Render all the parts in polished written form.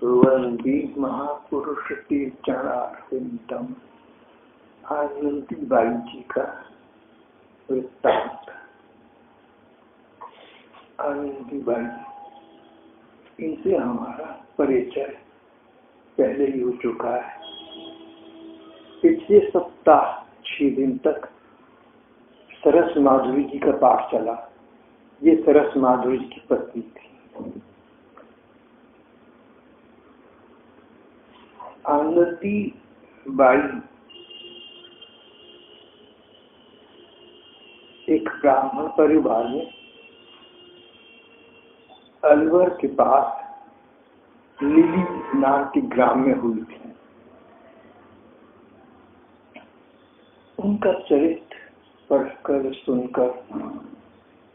वंदे महापुरुष चरणारविंदम। आनंदीबाई जी का वृत्तांत। आनंदीबाई, इनसे हमारा परिचय पहले ही हो चुका है। पिछले सप्ताह 6 दिन तक सरस माधुरी जी का पाठ चला। ये सरस माधुरी जी की पत्नी थी। आनंदीबाई एक ब्राह्मण परिवार में अलवर के पास लिली नाम के ग्राम में हुई थी। उनका चरित्र पढ़कर सुनकर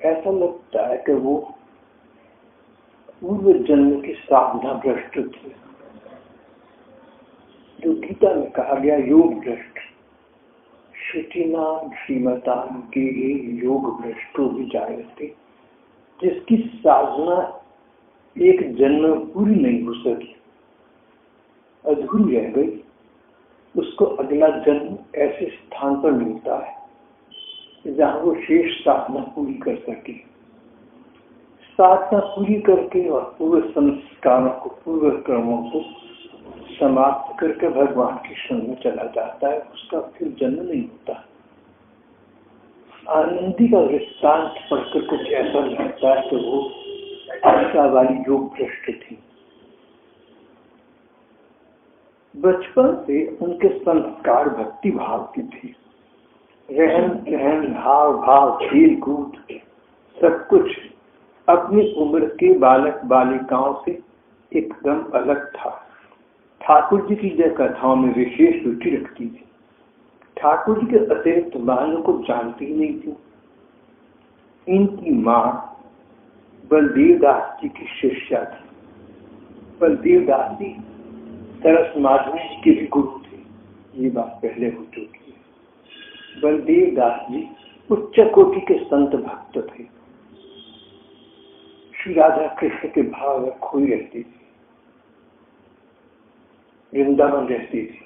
ऐसा लगता है कि वो पूर्व जन्म की साधना भ्रष्ट थे, जो गीता में कहा गया योग भ्रष्ट। शुचिनाम श्रीमताम के योग भ्रष्टो भी जायते। जिसकी साधना एक जन्म में पूरी नहीं हो सकी, अधूरी रह गई, उसको अगला जन्म ऐसे स्थान पर मिलता है जहाँ वो शेष साधना पूरी कर सके। साधना पूरी करके और पूर्व संस्कारों को, पूर्व कर्मों को समाप्त करके भगवान के शरण में चला जाता है, उसका फिर जन्म नहीं होता। आनंदी का वृत्तांत पढ़कर कुछ ऐसा लगता है कि वो आशा वाली योग भ्रष्ट थी। बचपन से उनके संस्कार भक्ति भाव की थी। रहन सहन, हाव भाव, खेल कूद सब कुछ अपनी उम्र के बालक बालिकाओं से एकदम अलग था। ठाकुर जी की जय कथाओं में विशेष रुचि रखती थी। ठाकुर जी के अतिरिक्त मानव को जानती ही नहीं थी। इनकी माँ बलदेव दास जी की शिष्या थी। बलदेव दास जी सरस माधुरी जी के भी गुरु थे। ये बात पहले हो चुकी है। बलदेव दास जी उच्च कोटि के संत भक्त थे। श्री राधा कृष्ण के भाव में खोई रहती थी। वृंदावन रहती थी।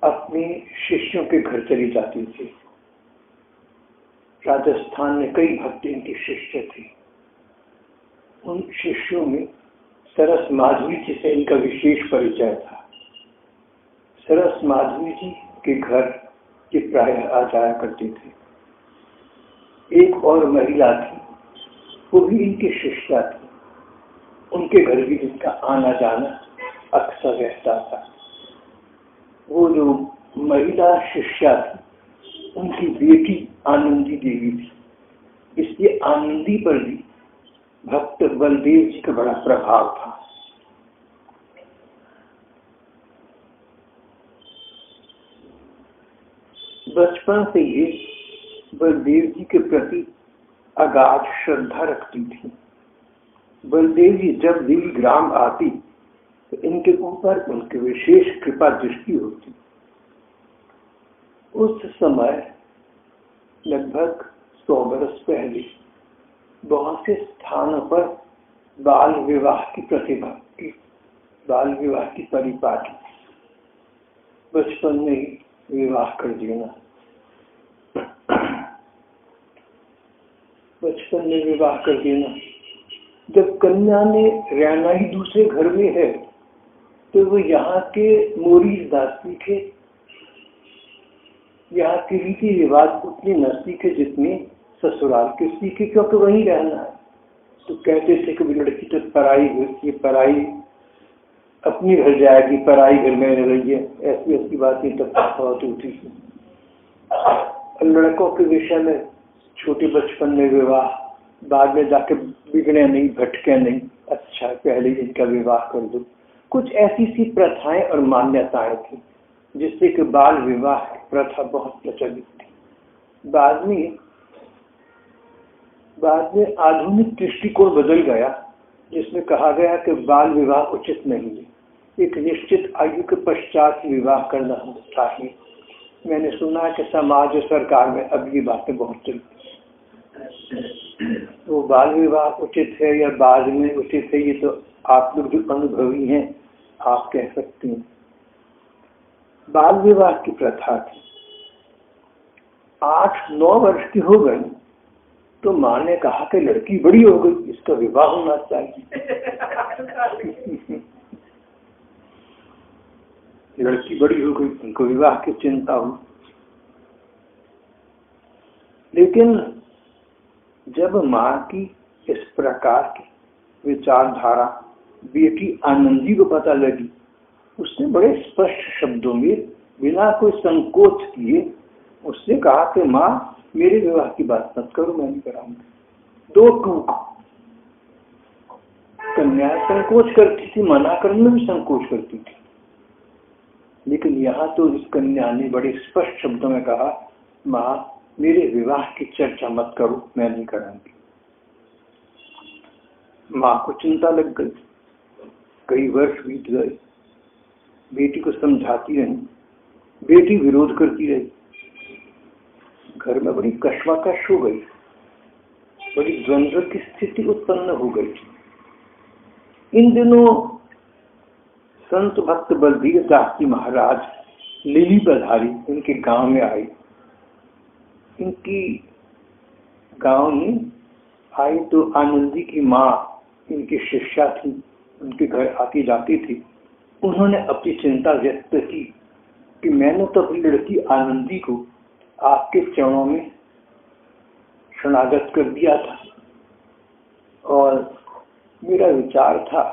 अपने शिष्यों के घर चली जाती थी। राजस्थान में कई भक्त इनके शिष्य थे। उन शिष्यों में सरस माधुरी जी से इनका विशेष परिचय था। सरस माधुरी जी के घर के प्रायः आ जाया करते थे। एक और महिला थी, वो भी इनके शिष्या थी। उनके घर भी इनका आना जाना अक्सर रहता था। वो जो महिला शिष्या थी, उनकी बेटी आनंदी देवी थी। इसलिए आनंदी पर भी भक्त बलदेव जी का बड़ा प्रभाव था। बचपन से ये बलदेव जी के प्रति अगाध श्रद्धा रखती थी। बलदेव जी जब देवी ग्राम आती तो इनके ऊपर उनके विशेष कृपा दृष्टि होती। उस समय लगभग 100 वर्ष पहले बहुत से स्थानों पर बाल विवाह की प्रतिभा की, बाल विवाह की परिपाटी, बचपन में ही विवाह कर देना। बचपन में विवाह कर देना। जब कन्या ने रहना ही दूसरे घर में है तो वो यहाँ के मोरीज ना सीखे, यहाँ के रीति रिवाज उतने न सीखे जितने ससुराल के सीखे, क्योंकि वहीं रहना है। तो कहते थे कि लड़की तो पराई ये पराई अपनी घर जाएगी, पराई घर में रही है। ऐसी ऐसी बातें तब बहुत होती थी। लड़कों के विषय में छोटे बचपन में विवाह, बाद में जाके बिगड़े नहीं, भटके नहीं, अच्छा पहले इनका विवाह कर दो। कुछ ऐसी सी प्रथाएं और मान्यताएं थी जिससे कि बाल विवाह प्रथा बहुत प्रचलित थी। बाद में आधुनिक दृष्टिकोण बदल गया, जिसमें कहा गया कि बाल विवाह उचित नहीं है। एक निश्चित आयु के पश्चात विवाह करना चाहिए। मैंने सुना है कि समाज और सरकार में अब ये बातें बहुत चलती। तो बाल विवाह उचित है या बाद में उचित है, ये तो आप लोग जो अनुभवी हैं आप कह सकते हैं। बाल विवाह की प्रथा थी। 8-9 वर्ष की हो गई तो माँ ने कहा कि लड़की बड़ी हो गई, इसका विवाह होना चाहिए। लड़की बड़ी हो गई, उनको विवाह की चिंता हुई। लेकिन जब माँ की इस प्रकार की विचारधारा बेटी आनंदी को पता लगी, उसने बड़े स्पष्ट शब्दों में बिना कोई संकोच किए उसने कहा कि माँ मेरे विवाह की बात मत करो, मैं नहीं कराऊंगी। 2 टूक। कन्या संकोच करती थी, मना करने में भी संकोच करती थी, लेकिन यहाँ तो इस कन्या ने बड़े स्पष्ट शब्दों में कहा, माँ मेरे विवाह की चर्चा मत करो, मैं नहीं कराऊंगी। माँ को चिंता लग गई। कई वर्ष बीत गए, बेटी को समझाती रही, बेटी विरोध करती रही। घर में बड़ी कश्मकश हो गई, बड़ी द्वंद्व की स्थिति उत्पन्न हो गई। इन दिनों संत भक्त बलबीर दास जी महाराज लिली पधारी इनके गांव में आई। इनकी गांव में आई तो आनंदी की माँ इनकी शिष्या थी, उनके घर आती जाती थी। उन्होंने अपनी चिंता व्यक्त की कि मैंने तो अपनी लड़की आनंदी को आपके चरणों में शरणागत कर दिया था और मेरा विचार था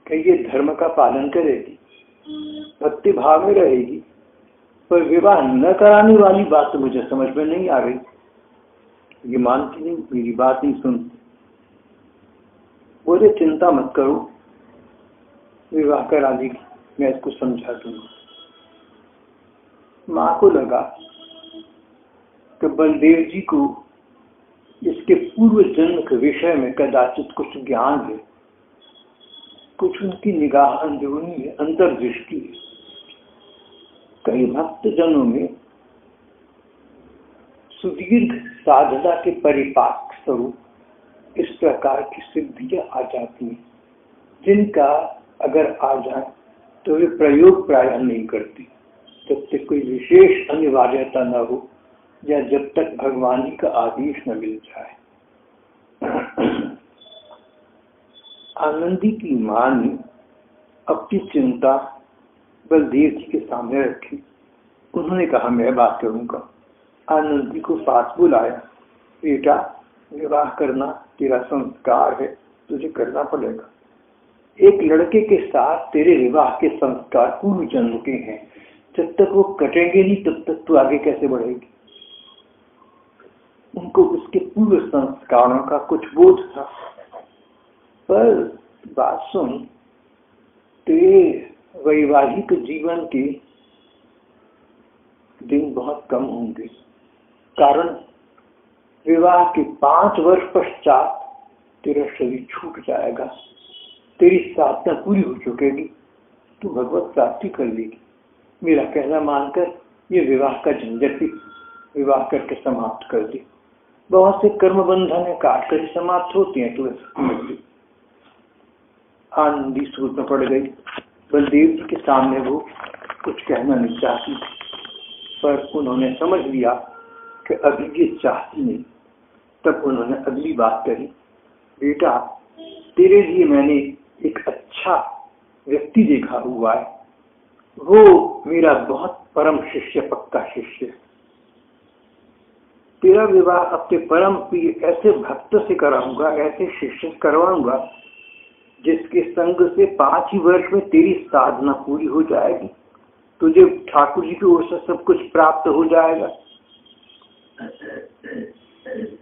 कि ये धर्म का पालन करेगी, भक्ति भाव में रहेगी, पर विवाह न कराने वाली बात तो मुझे समझ में नहीं आ रही। ये मानती नहीं, मेरी बात नहीं सुनती। बोले चिंता मत करो, विवाह करा देगी, मैं इसको समझा दूंगा। माँ को लगा कि बलदेव जी को इसके पूर्व जन्म के विषय में कदाचित कुछ ज्ञान है, कुछ उनकी निगाह अंदरूनी है, अंतर्दृष्टि है। कई भक्त जनों में सुदीर्घ साधना के परिपाक स्वरूप इस प्रकार की सिद्धियां आ जाती हैं, जिनका अगर आ जाए तो वे प्रयोग प्रायः नहीं करती जब तक कोई विशेष अनिवार्यता न हो या जब तक भगवान जी का आदेश न मिल जाए। आनंदी की मां ने अपनी चिंता बलदेव जी के सामने रखी। उन्होंने कहा मैं बात करूंगा। आनंदी को पास बुलाया, बेटा विवाह करना तेरा संस्कार है, तुझे करना पड़ेगा। एक लड़के के साथ तेरे विवाह के संस्कार पूर्व जन्म के हैं, जब तक वो कटेंगे नहीं तब तक तू आगे कैसे बढ़ेगी। उनको उसके पूर्व संस्कारों का कुछ बोध था। पर बात सुन, तेरे वैवाहिक जीवन के दिन बहुत कम होंगे, कारण विवाह के 5 वर्ष पश्चात तेरा शरीर छूट जाएगा, तेरी साधना पूरी हो चुकेगी, तू भगवत प्राप्ति कर लेगी। मेरा कहना मानकर ये विवाह का झंझट भी विवाह करके समाप्त कर दे। बहुत से कर्म बंधन काट कर समाप्त होते हैं, तो आनंदी सोच में पड़ गई। बलदेव जी के सामने वो कुछ कहना नहीं चाहती, पर उन्होंने समझ लिया कि अभी ये चाहती नहीं। तब उन्होंने अगली बात कही, बेटा तेरे लिए मैंने एक अच्छा व्यक्ति देखा हुआ है, वो मेरा बहुत परम शिष्य, पक्का शिष्य है। तेरा विवाह अपने परम प्रिय ऐसे भक्त से कराऊंगा, ऐसे शिष्य से करवाऊंगा जिसके संग से 5 ही वर्ष में तेरी साधना पूरी हो जाएगी, तुझे ठाकुर जी की ओर से सब कुछ प्राप्त हो जाएगा।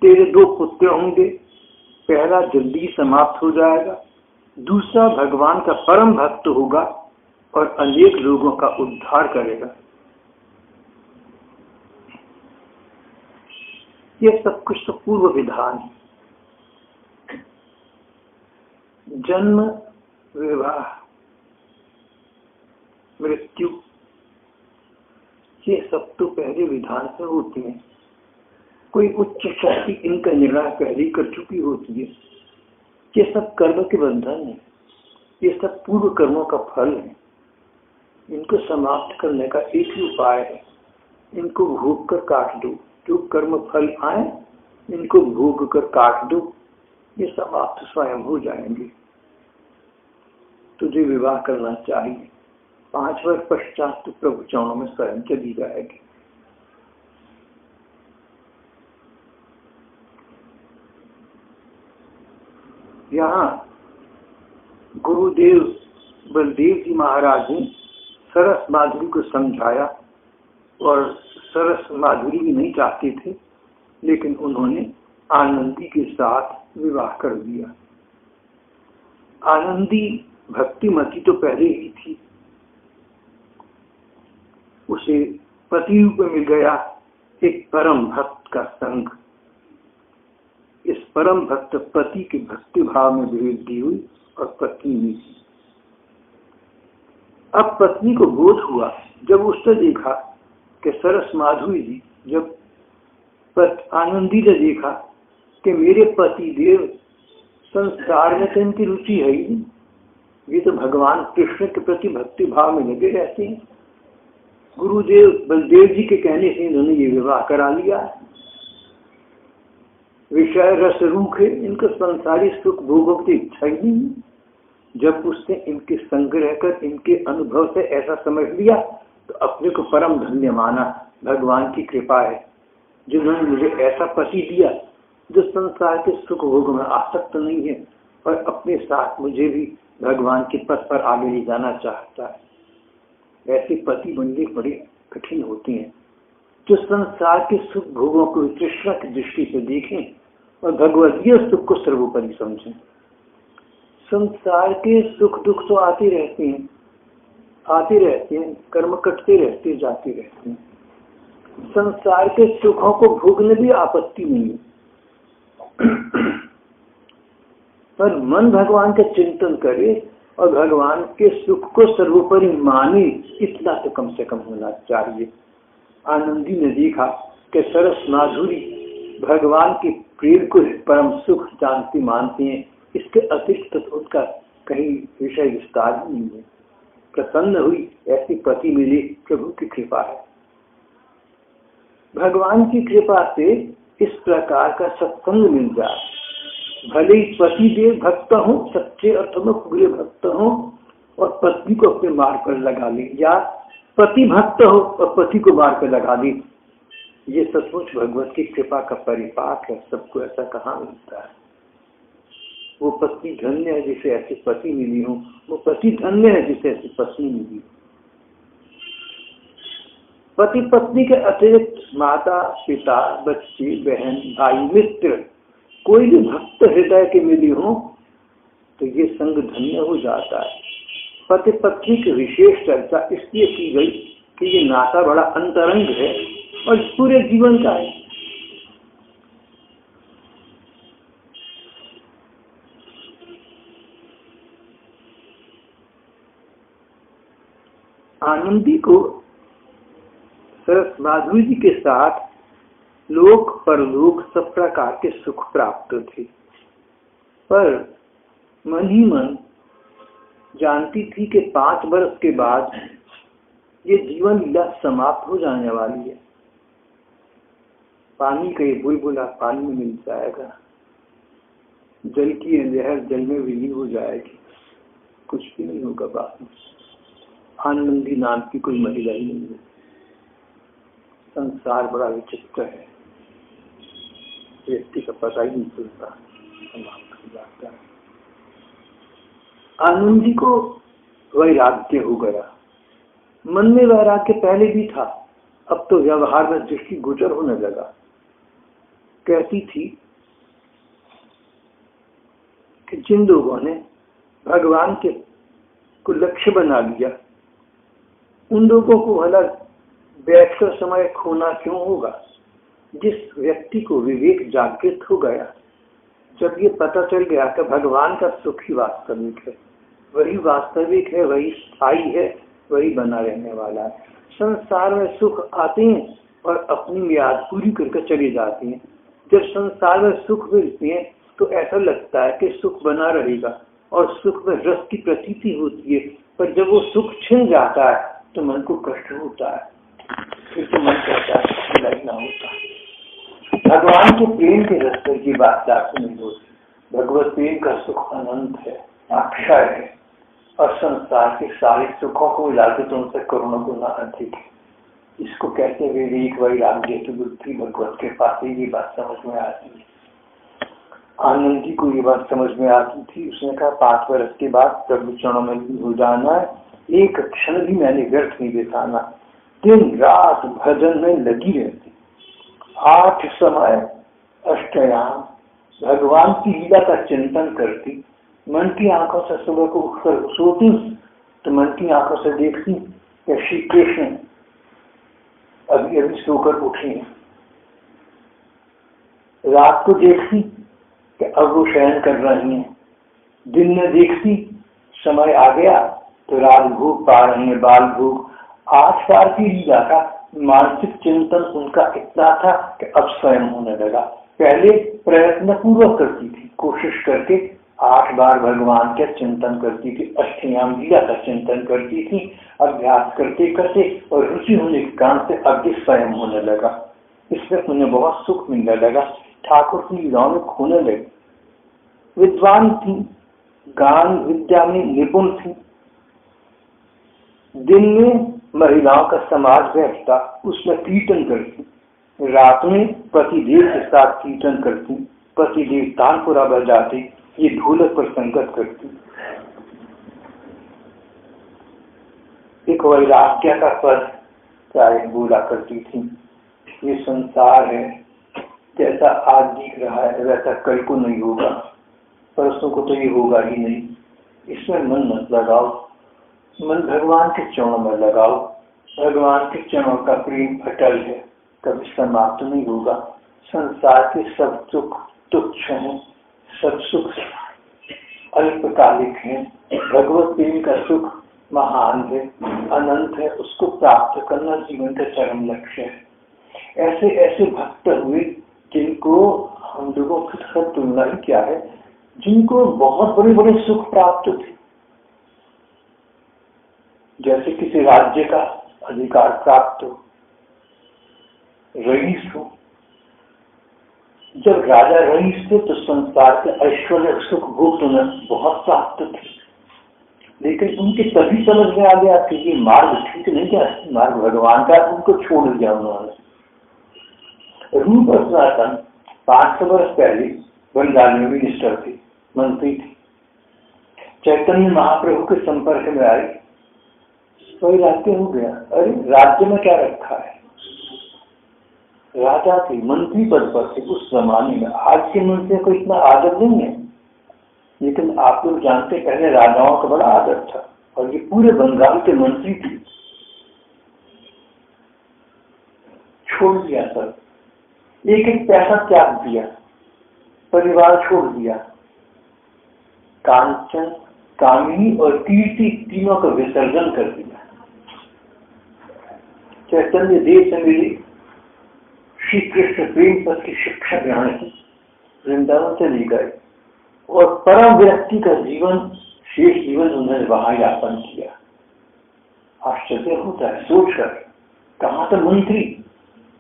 तेरे 2 पुत्र होंगे, पहला जल्दी समाप्त हो जाएगा, दूसरा भगवान का परम भक्त होगा और अनेक लोगों का उद्धार करेगा। यह सब कुछ तो पूर्व विधान है। जन्म, विवाह, मृत्यु, ये सब तो पहले विधान से होती है। कोई उच्च शक्ति इनका निर्णय पहले कर चुकी होती है। ये सब कर्म के बंधन है, ये सब पूर्व कर्मों का फल है। इनको समाप्त करने का एक ही उपाय है, इनको भोग कर काट दो। जो कर्म फल आए इनको भोग कर काट दो, ये समाप्त स्वयं हो जाएंगे। तुझे विवाह करना चाहिए, 5 वर्ष पश्चात तो प्रभु चरणों में स्वयं चली जाएगी। यहाँ गुरुदेव बलदेव जी महाराज ने सरस माधुरी को समझाया, और सरस माधुरी भी नहीं चाहते थे, लेकिन उन्होंने आनंदी के साथ विवाह कर दिया। आनंदी भक्तिमती तो पहले ही थी, उसे पति रूप में मिल गया एक परम भक्त का संग। इस परम भक्त पति के भक्ति भाव में वृद्धि हुई और पत्नी भी। अब पत्नी को बोध हुआ जब उसने देखा कि सरस माधुरी जी, जब आनंदी ने देखा कि मेरे पति देव संसार में तो इनकी रुचि है ही नहीं, ये तो भगवान कृष्ण के प्रति भक्ति भाव में लगे रहते हैं। गुरुदेव बलदेव जी के कहने से इन्होंने ये विवाह करा लिया। विषय रस रूखे, इनको संसारी सुख भोगों की इच्छा ही नहीं। जब उसने इनके संग रहकर इनके अनुभव से ऐसा समझ लिया तो अपने को परम धन्य माना। भगवान की कृपा है जिन्होंने मुझे ऐसा पति दिया जो संसार के सुख भोग में आसक्त नहीं है और अपने साथ मुझे भी भगवान के पथ पर आगे ले जाना चाहता है। ऐसे पति बनने बड़े कठिन होते हैं, जो संसार के सुख भोगों को तृष्णा की दृष्टि से देखें और भगवदीय सुख को सर्वोपरि समझें। संसार के सुख दुख तो आते रहते हैं, कर्म कटते रहते जाते रहते हैं। संसार के सुखों को भोगने भी आपत्ति नहीं है, पर मन भगवान का चिंतन करे और भगवान के सुख को सर्वोपरि माने, इतना तो कम से कम होना चाहिए। आनंदी ने देखा कि सरस माधुरी भगवान के प्रेम को परम सुख जानती मानते हैं, इसके अतिरिक्त तो उनका कहीं विषय विस्तार ही नहीं है। प्रसन्न हुई, ऐसी पति मिली, प्रभु की कृपा है। भगवान की कृपा से इस प्रकार का सत्संग मिल जाए, भले ही पति देव भक्त हो, सच्चे अर्थ में पूरे भक्त हो और पत्नी को अपने मार्ग पर लगा ले, या पति भक्त हो और पति को मार्ग पर लगा दे, ये सचमुच भगवत की कृपा का परिपाक है। सबको ऐसा कहाँ मिलता है। वो पत्नी धन्य है जिसे ऐसी पति मिली हो, वो पति धन्य है जिसे ऐसी पत्नी मिली। पति पत्नी के अतिरिक्त माता पिता बच्चे बहन भाई मित्र कोई भी भक्त हृदय के मिली हो तो ये संग धन्य हो जाता है। पति पत्नी की विशेष चर्चा इसलिए की गई कि ये नाता बड़ा अंतरंग है और पूरे जीवन का है। आनंदी को सरस माधुरी जी के साथ लोक परलोक सब प्रकार के सुख प्राप्त थे, पर मन ही मन जानती थी कि 5 वर्ष के बाद ये जीवन लीला समाप्त हो जाने वाली है। पानी का ये बुलबुला पानी में मिल जाएगा, जल की लहर जल में विलीन हो जाएगी, कुछ भी नहीं होगा बाद में। आनंदी नाम की कोई महिला ही नहीं है। संसार बड़ा विचित्र है, व्यक्ति का पता ही नहीं चलता, समाप्त हो जाता है। आनंदी को वैराग्य हो गया। मन में वैराग्य पहले भी था, अब तो व्यवहार में दृष्टि गोचर होने लगा। कहती थी कि जिन लोगों ने भगवान के को लक्ष्य बना लिया, उन लोगों को भला बैठकर समय खोना क्यों होगा। जिस व्यक्ति को विवेक जागृत हो गया, जब ये पता चल गया कि भगवान का सुख ही वास्तविक है, वही वास्तविक है, वही स्थायी है, वही बना रहने वाला है। संसार में सुख आते हैं और अपनी मियाद पूरी करके चले जाते हैं। जब संसार में सुख मिलते हैं तो ऐसा लगता है कि सुख बना रहेगा और सुख में रस की प्रतीति होती है, पर जब वो सुख छिन जाता है तो मन को कष्ट होता है, फिर तो मन कहता है लगना होता है। भगवान के प्रेम के रस की बात आपसे नहीं होती। भगवत प्रेम का सुख अनंत है, अक्षय है, और संसार के सारे सुखों को मिलाते तो उनसे करोड़ों गुना अधिक है। इसको कहते हुए विवेक वैराग्य की बुद्धि भगवत के पास ये बात समझ में आती है। आनंद जी को ये बात समझ में आती थी। उसने कहा 5 वर्ष के बाद प्रभु चरणों में हो जाना है, एक क्षण भी मैंने व्यर्थ नहीं बिताना। दिन रात भजन में लगी रहती, 8 समय अष्टयाम भगवान की लीला का चिंतन करती। मन की आंखों से सुबह को उठकर सोती तो मन की आंखों से देखती कि श्री कृष्ण अभी अभी सोकर उठे। रात को देखती कि अब वो शयन कर रही हैं। दिन में देखती समय आ गया तो राज भोग पा रही है, बाल भोग। 8 साल की लीला का मानसिक चिंतन उनका इतना था कि अब स्वयं होने लगा। पहले प्रयत्न पूर्वक करती थी, कोशिश करके 8 बार भगवान के चिंतन करती थी, अष्टयाम लीला का चिंतन करती थी। अभ्यास करते करते और रुचि होने के कारण से अब स्वयं होने लगा। इसमें उन्हें बहुत सुख मिलने लगा। ठाकुर की लीलाओं में खोने लगी। विद्वान थी, गान विद्या में निपुण थी। दिन में महिलाओं का समाज बैठता, उसमें कीर्तन करती। रात में पतिदेव के साथ कीर्तन करती, पतिदेव तानपुरा बजाते, ये ढोलक पर संगत करती। एक वैराग्य का पद प्राय बोला करती थी, ये संसार है, जैसा आज दिख रहा है वैसा कल को नहीं होगा, परसों को तो ये होगा ही नहीं। इसमें मन मत लगाओ, मन भगवान के चरणों में लगाओ। भगवान के चरणों का प्रेम अटल है, कभी समाप्त नहीं होगा। संसार के सब सुख तुच्छ हैं, सब सुख अल्पकालिक हैं। भगवत प्रेम का सुख महान है, अनंत है। उसको प्राप्त करना जीवन का चरम लक्ष्य है। ऐसे ऐसे भक्त हुए जिनको हम लोगों की सब तुलना ही क्या है, जिनको बहुत बड़े बड़े सुख प्राप्त थे। जैसे किसी राज्य का अधिकार प्राप्त हो, रईस हो। जब राजा रईस थे तो संसार के ऐश्वर्य सुख भोग उन्हें बहुत प्राप्त थे, लेकिन उनके तभी समझ में आ गया कि ये मार्ग ठीक नहीं, क्या मार्ग भगवान का, उनको छोड़ दिया उन्होंने। रूप और सनातन 500 वर्ष पहले बंगाल में मिनिस्टर थे, मंत्री थे। चैतन्य महाप्रभु के संपर्क में आए, कोई राज्य हो गया। अरे राज्य में क्या रखा है, राजा थे, मंत्री पद पर थे उस जमाने में। आज के मंत्री को इतना आदर नहीं है, लेकिन आप लोग जानते पहले राजाओं का बड़ा आदर था, और ये पूरे बंगाल के मंत्री थे। छोड़ दिया सब, एक एक पैसा त्याग दिया, परिवार छोड़ दिया। कांचन, कामिनी और कीर्ति तीनों का विसर्जन कर दिया। चैतन्य देव से मिली, श्री कृष्ण प्रेम पद की शिक्षा ग्रहण की, वृंदावन चले गए और परम व्यक्ति का जीवन, शेष जीवन उन्होंने वहां यापन किया। आश्चर्य होता है सोचकर, कहाँ तो मंत्री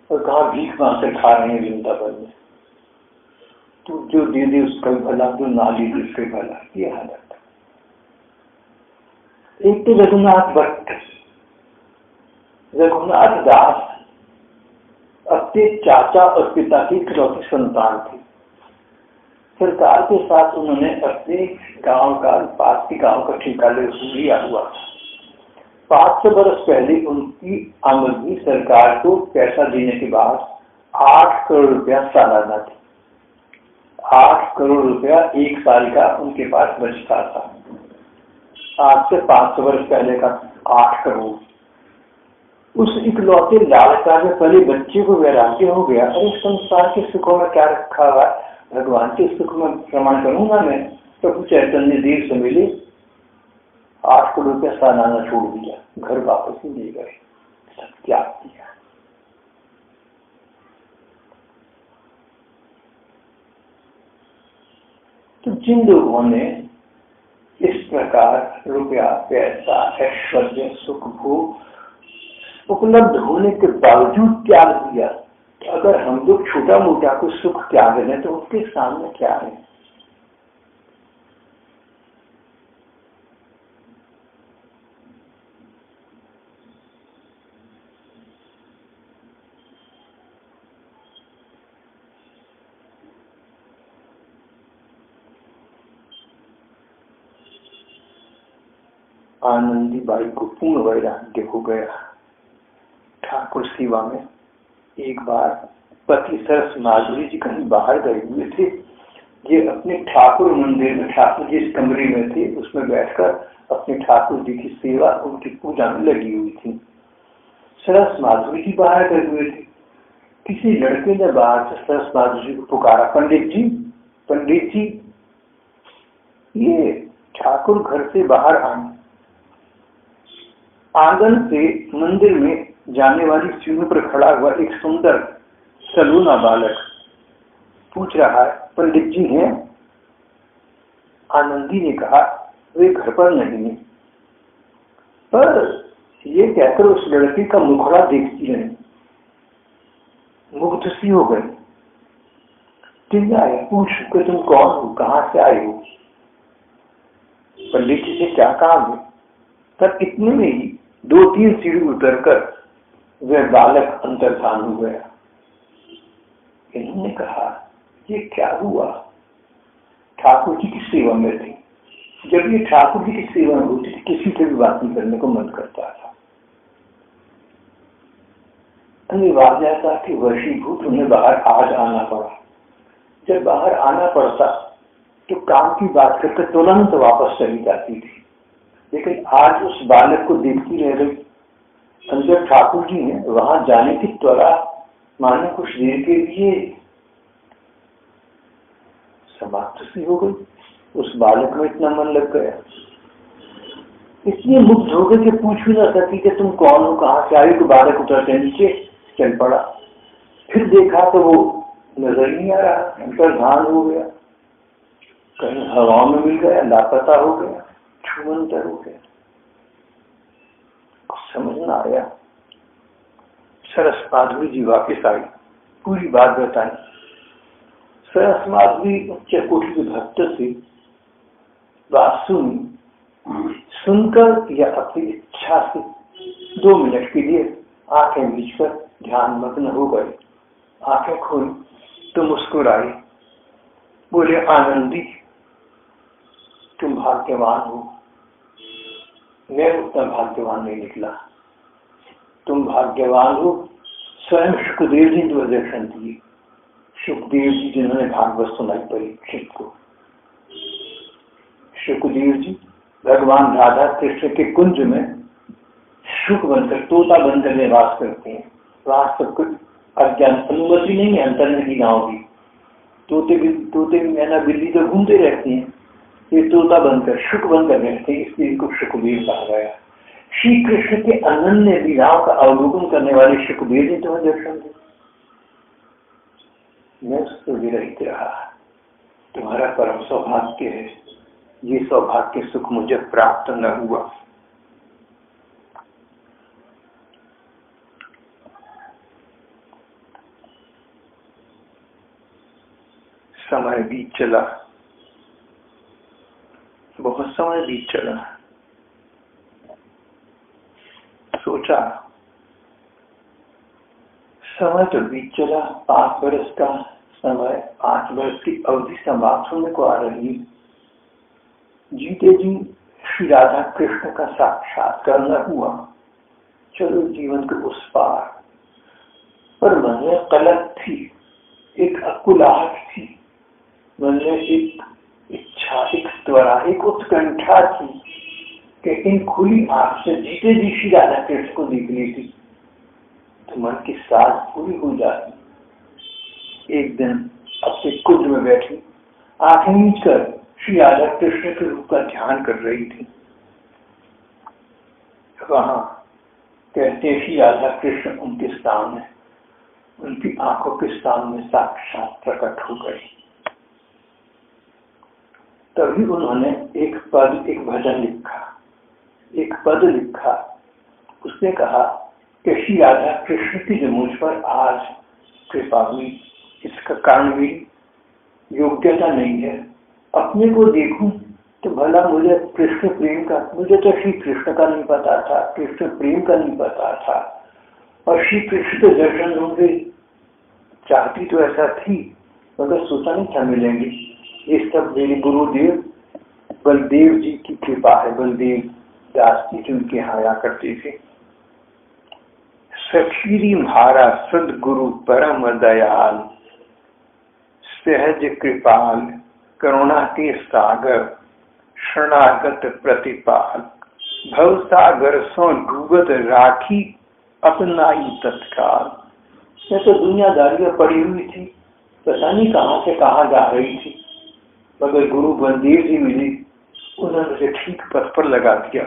और कहाँ भीख मांग कर खा रहे हैं वृंदावन में। तो जो दे दे उसका भला, जो ना दे दे उसका भला, ये हालत। एक तो रघुनाथ भट्ट, रघुनाथ दास अपने चाचा और पिता की इकलौती संतान थे। सरकार के साथ उन्होंने अपने गांव का, पास के गांव का ठेका लिया हुआ था। 500 वर्ष पहले उनकी आमदनी सरकार को पैसा देने के बाद 8 करोड़ रुपया सालाना थी। 8 करोड़ रुपया एक साल का उनके पास बचता था। आज से 500 वर्ष पहले का 8 करोड़। उस इकलौते लालसा में पहले बच्चे को वैराग्य हो गया, अरे संसार के सुखों में क्या रखा हुआ, भगवान के सुख में प्रमाण करूंगा मैं। प्रभु चैतन्य देव से मिले, 8 करोड़ रुपया सालाना छोड़ दिया, घर वापस ही ले गए, सब त्याग दिया। तो जिन लोगों ने इस प्रकार रुपया, पैसा, ऐश्वर्य, सुख, भोग उपलब्ध होने के बावजूद त्याग दिया, तो अगर हम लोग छोटा मोटा कुछ सुख त्याग लें तो उसके सामने क्या है? आनंदी बाई को पूर्ण वैराग्य हो गया। ठाकुर सेवा में एक बार पति सरस माधुरी जी कहीं बाहर गए हुए थे। ये अपने ठाकुर मंदिर में, ठाकुर जी इस कमरे में थे, उसमें बैठकर अपने ठाकुर जी की सेवा, उनकी पूजा में लगी हुई थी। सरस माधुरी जी बाहर गए हुए थे। किसी लड़के ने बाहर से सरस माधुरी जी को पुकारा, पंडित जी, पंडित जी, ये ठाकुर घर से बाहर आए। आंगन से मंदिर में जाने वाली सीढ़ी पर खड़ा हुआ एक सुंदर सलूना बालक पूछ रहा है, पंडित जी हैं? आनंदी ने कहा, वे घर पर नहीं है। पर ये कहकर उस लड़के का मुखड़ा देखती रही, मुग्ध सी हो गई। चिल्लाए, पूछ कि तुम कौन हो, कहां से आए हो, पंडित जी से क्या काम है? तब इतने में ही 2-3 सीढ़ी उतरकर वह बालक अंतर्धान हो गया। इन्होंने कहा, ये क्या हुआ? ठाकुर जी की सेवा में थी। जब ये ठाकुर जी की सेवा में होती थी, किसी से भी बात नहीं करने को मन करता था। अनिवार्य था कि वशीभूत उन्हें बाहर आज आना पड़ा। जब बाहर आना पड़ता तो काम की बात करके तुरंत वापस चली जाती थी। लेकिन आज उस बालक को देखती रह गई। अंदर ठाकुर जी हैं, वहां जाने की त्वरा माने कुछ देर के लिए समाप्त सी हो गई। उस बालक में इतना मन लग गया, इसलिए मुग्ध हो गए कि पूछ भी ना सकी कि तुम कौन हो, कहां से आई। तो बालक उतरते नीचे चल पड़ा। फिर देखा तो वो नजर नहीं आ रहा, अंतर्धान हो गया, कहीं हवा में मिल गया, लापता हो गया, छूमंतर हो गया। समझ ना आया। सरस माधुरी जी वापिस आई, पूरी बात बताई। सरस माधुरी उच्च कोटि के भक्त से बात सुनी, सुनकर या अपनी इच्छा से 2 मिनट के लिए आंखें मीचकर ध्यान मग्न हो गए। आंखें खोली तो मुस्कुराई, बोले, आनंदी, तुम भाग्यवान हो, मैं उतना भाग्यवान नहीं निकला। तुम भाग्यवान हो। स्वयं सुखदेव जी ने दर्शन दिए। सुखदेव जी जिन्होंने भागवत सुनाई परीक्षित को। सुखदेव जी भगवान राधा कृष्ण के कुंज में सुख बनकर, तोता बनकर निवास करते हैं। वास्तव कुछ अज्ञान, अनुमति नहीं है अंतर की गाँव की। तोते मैना बिल्ली तो घूमते रहती हैं, ये तोता बनकर, सुख बनकर रहते हैं, इसलिए इनको सुखदेव कहा गया। श्री कृष्ण के अनन्य लीलाओं का अवलोकन करने वाले सुखदेव जी तुम्हें दर्शन दे। मैं उससे विरहित रहा। तुम्हारा परम सौभाग्य है, ये सौभाग्य सुख मुझे प्राप्त न हुआ। समय बीत चला, बहुत समय बीत चला। सोचा, समय तो बीत चला, 5 वर्ष का समय, 5 वर्ष की अवधि समाप्त होने को आ रही है। जीते जी श्री राधा कृष्ण का साक्षात्कार न हुआ। चलो जीवन के उस पार। पर मन में कलक थी, एक अकुलाहट थी, मन में एक इच्छा, एक त्वरा, एक उत्कंठा थी कि इन खुली आंख से जीते जी श्री राधा कृष्ण को देख लेती तो मन की सांस पूरी हो जाती। एक दिन अपने कुंज में बैठी, आंखें मीच कर श्री राधा कृष्ण के रूप का ध्यान कर रही थी। वहां कहते श्री राधा कृष्ण उनके सामने, उनकी आंखों के सामने साक्षात प्रकट हो गए। तभी उन्होंने एक भजन लिखा, एक पद लिखा। उसने कहा कि श्री राधा कृष्ण की जो मुझ पर आज कृपा हुई, इसका कारण भी योग्यता नहीं है। अपने को देखूं तो भला मुझे कृष्ण प्रेम का, मुझे तो श्री कृष्ण का नहीं पता था, कृष्ण प्रेम का नहीं पता था, और श्री कृष्ण के दर्शन होंगे चाहती तो ऐसा थी, मगर सोचा नहीं था मिलेंगे। ये सब मेरे गुरुदेव बलदेव जी की कृपा है। बलदेव दास जी जो उनके यहाँ आया करते थे। सखीरी म्हारा सदगुरु परम दयाल, सहज कृपाल करुणा के सागर, शरणागत प्रतिपाल, भव सागर सो डूबत राखी अपनाई तत्काल। मैं तो दुनियादारी में पड़ी हुई थी, पता नहीं कहाँ से कहाँ जा रही थी, मगर गुरु बलदेव जी मिले, उन्होंने मुझे ठीक पथ पर लगा दिया।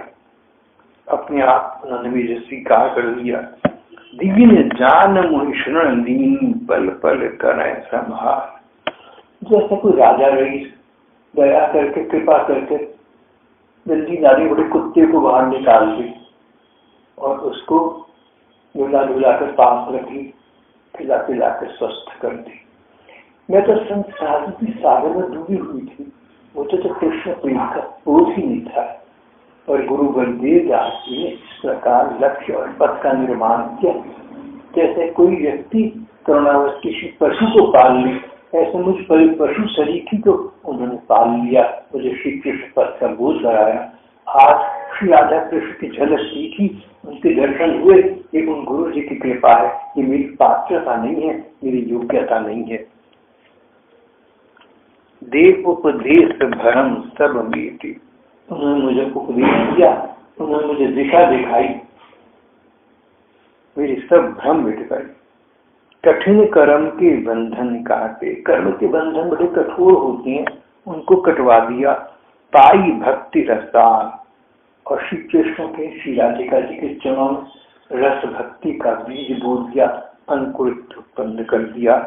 अपने आप उन्होंने मुझे स्वीकार कर लिया। दीन जान मुहि शरण दीन, पल पल करे संभाल। जैसे कोई राजा रईस दया करके कृपा करके जल्दी नारी बड़े कुत्ते को बाहर निकाल दी और उसको झुला झुला कर पास रखी, खिला पिला कर स्वस्थ कर दी। मैं तो संसार की सागर में डूबी हुई थी, मुझे तो कृष्ण प्रेम का बोझ ही नहीं था। और गुरु बलदेव दास जी ने इस प्रकार लक्ष्य और पथ का निर्माण किया। जैसे कोई व्यक्ति करुणावश किसी पशु को पाल ले, ऐसे मुझ पर पशु सरीखी को उन्होंने पाल लिया, मुझे श्री कृष्ण पथ का बोझ लगाया। आज श्री राधा कृष्ण की झलक सीखी, उनके दर्शन हुए, ये उन गुरु जी की कृपा है। ये मेरी पात्रता नहीं है, मेरी योग्यता नहीं है। देव उपदेश भरम सब बेटी, उन्होंने मुझे उपदेश दिया, उन्होंने मुझे दिशा दिखाई, मेरी सब भ्रम मिट गए। कठिन कर्म के बंधन काटे, कर्म के बंधन बड़े कठोर होते हैं, उनको कटवा दिया। पाई भक्ति रसाल, और श्री कृष्ण के श्री राधिका जी के चरणों में रस भक्ति का बीज बो दिया, अंकुरित उत्पन्न कर दिया।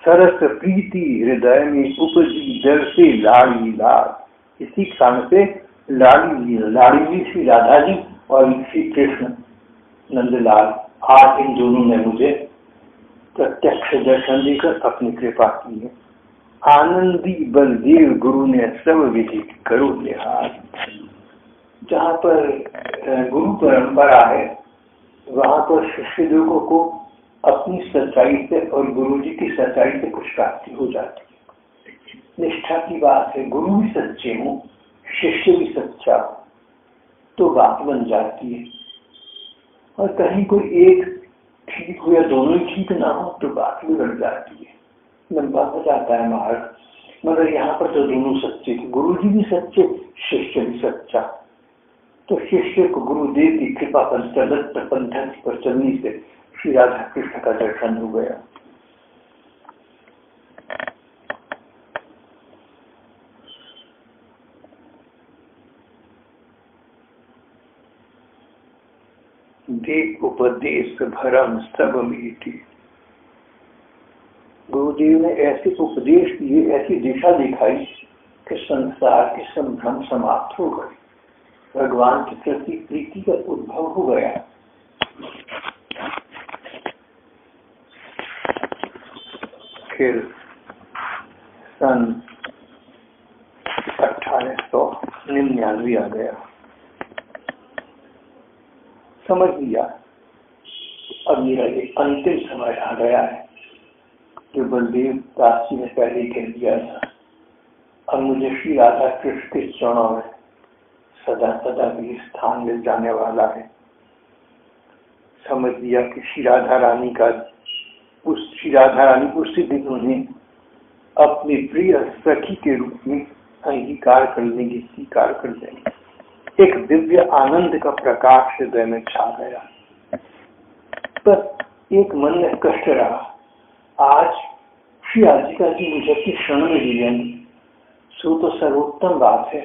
सरस प्रीति हृदय में उपजी, दर से लाड़ी लाल। इसी कारण से लाड़ी श्री राधा जी और श्री कृष्ण नंदलाल, आज इन दोनों ने मुझे प्रत्यक्ष दर्शन देकर अपनी कृपा की है। आनंदी बलदेव गुरु ने सब विधि करो निहार। जहाँ पर गुरु परंपरा है, वहाँ पर शिष्य लोगों को अपनी सच्चाई से और गुरु जी की सच्चाई से कुछ प्राप्ति हो जाती है। निष्ठा की बात है, गुरु भी सच्चे हो, शिष्य भी सच्चा हो, तो बात बन जाती है। और कहीं कोई एक ठीक हो या दोनों ही ठीक ना हो तो बात भी बढ़ जाती है, लंबा हो जाता है मार्ग। मगर यहाँ पर तो दोनों सच्चे थे, गुरु जी भी सच्चे, शिष्य भी सच्चा। तो शिष्य को गुरुदेव की कृपा पर चलत पंथक पर चलने से श्री राधा कृष्ण का दर्शन हो गया। देव उपदेश भरम सब मीठी, गुरुदेव ने ऐसे उपदेश दिए, ऐसी दिशा दिखाई कि संसार के सब भ्रम समाप्त हो गए, भगवान के प्रति प्रीति का उद्भव हो गया। फिर सन 1899 आ गया। समझ लिया अब मेरा एक अंतिम समय आ गया है, जो बलदेव दास जी ने पहले कह दिया था। अब मुझे श्री राधा कृष्ण के चरणों में सदा सदा भी स्थान मिल जाने वाला है। समझ लिया कि श्री राधा रानी उसी दिन उन्हें अपनी प्रिय सखी के रूप में अंगीकार कर लेंगे, स्वीकार कर लेंगे। एक दिव्य आनंद का प्रकाश हृदय में छा गया, पर एक मन में कष्ट रहा। आज श्री राधिका जी मुझे अपनी क्षण में ले लेंगे, सो तो सर्वोत्तम बात है,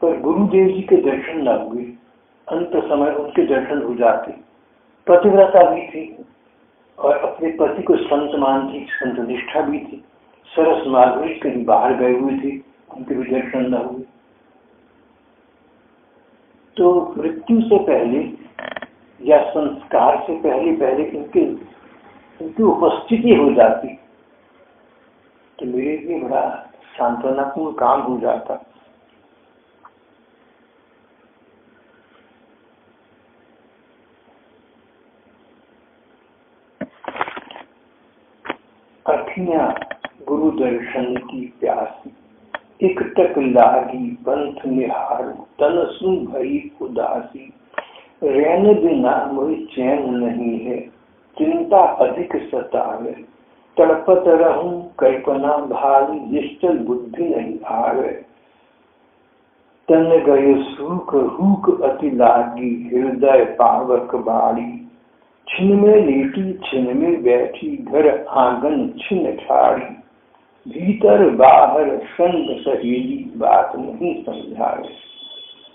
पर गुरुदेव जी के दर्शन न हुए। अंत समय उनके दर्शन हो जाते। पतिव्रता भी थी और अपने पति को संत मानती, संत निष्ठा भी थी। सरस माधुरी कहीं बाहर गए हुए थे, उनके भी दर्शन न हुए तो मृत्यु से पहले या संस्कार से पहले इनकी उपस्थिति हो जाती तो मेरे लिए बड़ा सांत्वनापूर्ण काम हो जाता। अखियां गुरु दर्शन की प्यासी, एक टक लागी पंथ निहार, तन सु भई उदासी, रैन बिना मोहि चैन नहीं है, चिंता अधिक सतावे, तड़पत रहूं कल्पना भारी, निश्चल बुद्धि नहीं आवे, तन गए सूख हूक अति लागी, हृदय पावक बाड़ी, छिन में लेटी छिन में बैठी, घर आंगन छिन ठाड़ी, भीतर बाहर संग सहेली, बात नहीं समझावे,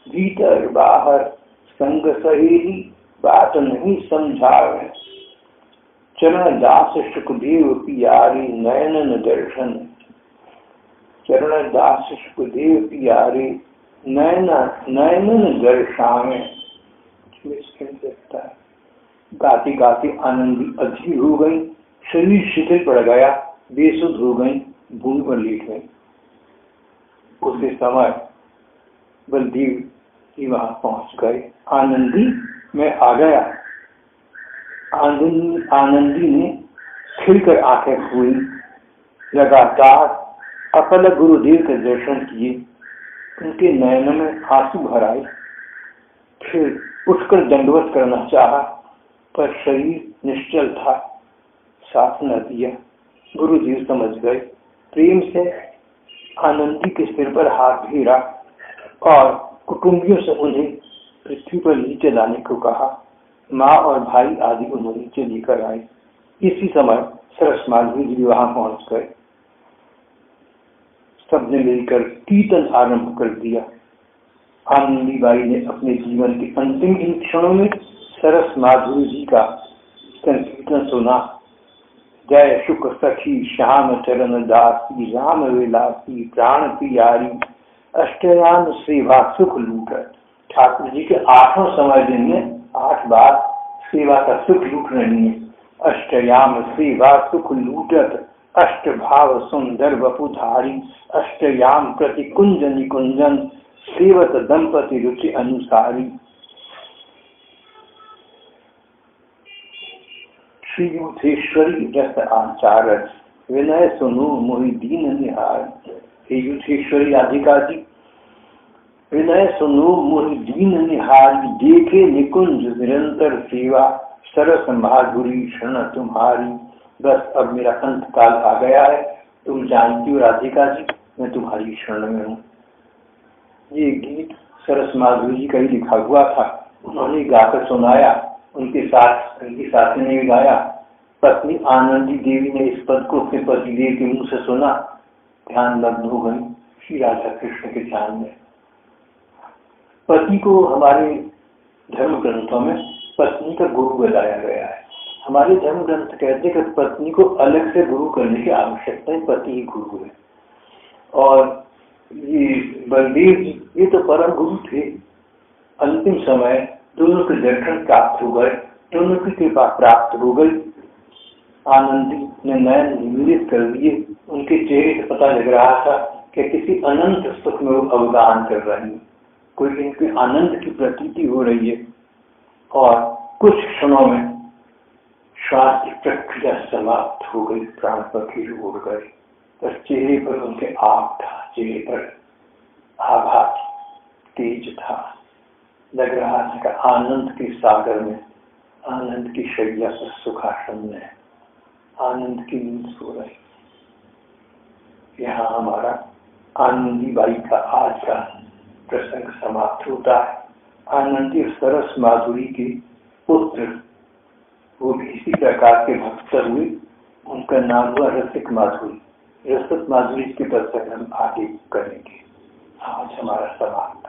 भीतर बाहर संग सहेली, बात नहीं समझावे, चरण दास सुखदेव पियारे, नयनन दर्शन, चरण दास सुखदेव पियारे, नयनन दर्शावे। गाती गाती आनंदी अधीर हो गई, शरीर शिथिल पड़ गया, बेसुध हो गई, भूमि पर लेट गई। उसी समय बलदेव जी वहां पहुंच गए। आनंदी मैं आ गया। आनंदी ने खिलकर आंखें खोली, लगातार अपल गुरुदेव के दर्शन किए। उनके नयनों में आंसू भर आए। फिर उठकर दंडवत करना चाहा, पर शरीर निश्चल था, साथ न दिया। गुरुदेव समझ गए। प्रेम से आनंदी के सिर पर हाथ फेरा और कुटुंबियों से उन्हें पृथ्वी पर नीचे लाने को कहा। माँ और भाई आदि उन्हें नीचे लेकर आए। इसी समय सरस माधवी जी वहां पहुंच गए। सबने मिलकर कीर्तन आरंभ कर दिया। आनंदी बाई ने अपने जीवन के अंतिम इन क्षणों में सरस माधुरी जी का संकीर्तन सुना। जय सुख सखी श्याम चरण दासी, राम विलासी प्राण प्यारी, अष्टयाम सेवा सुख लूटत। ठाकुर जी के 8 समय दिन में 8 बार सेवा का सुख लूट रही है। अष्टयाम सेवा सुख लूटत, अष्ट भाव सुंदर वपुधारी, अष्टयाम प्रति कुंज निकुंजन, सेवत दंपति रुचि अनुसारी। श्री युथेश्वरी रस आचारत, विनय सुनो मोहि दीन निहार। हे युथेश्वरी राधिका जी, विनय सुनो मोहि दीन निहारी, देखे निकुंज निरंतर सेवा, सरस माधुरी क्षण तुम्हारी। बस अब मेरा अंत काल आ गया है। तुम जानती हो राधिका जी, मैं तुम्हारी शरण में हूँ। ये गीत सरस माधुरी जी का ही लिखा हुआ था। उन्होंने गाकर सुनाया। उनकी साथी ने गाया। पत्नी आनंदी देवी ने इस पद को अपने पतिदेव के मुंह से सुना। ध्यान लग्न हो गई श्री राधा कृष्ण के ध्यान में। पति को हमारे धर्म ग्रंथों में पत्नी का गुरु बताया गया है। हमारे धर्म ग्रंथ कहते हैं कि पत्नी को अलग से गुरु करने की आवश्यकता है, पति ही गुरु है। और ये बलदेव जी ये तो परम गुरु थे। अंतिम समय दोनों के दर्शन प्राप्त हो गए, दोनों की कृपा प्राप्त हो गई। आनंदी ने नयन निमिलित कर दिए। उनके चेहरे से पता लग रहा था कि किसी अनंत सुख में वो अवगाहन कर रहे हैं। कोई इनके आनंद की प्रतीति हो रही है। और कुछ क्षणों में श्वास की प्रक्रिया समाप्त हो गई। प्राण पक्षी उड़ गए। बस चेहरे पर उनके आग था, चेहरे पर आभा तेज था। लग रहा था कि आनंद के सागर में, आनंद की शैया पर सुखासन में आनंद की नींद सो रही। यहाँ हमारा आनंदी बाई का आज का प्रसंग समाप्त होता है। आनंदी सरस माधुरी के पुत्र वो भी इसी प्रकार के भक्त हुए। उनका नाम हुआ रसिक माधुरी। रसिक माधुरी के प्रसंग हम आगे करेंगे। आज हमारा समाप्त।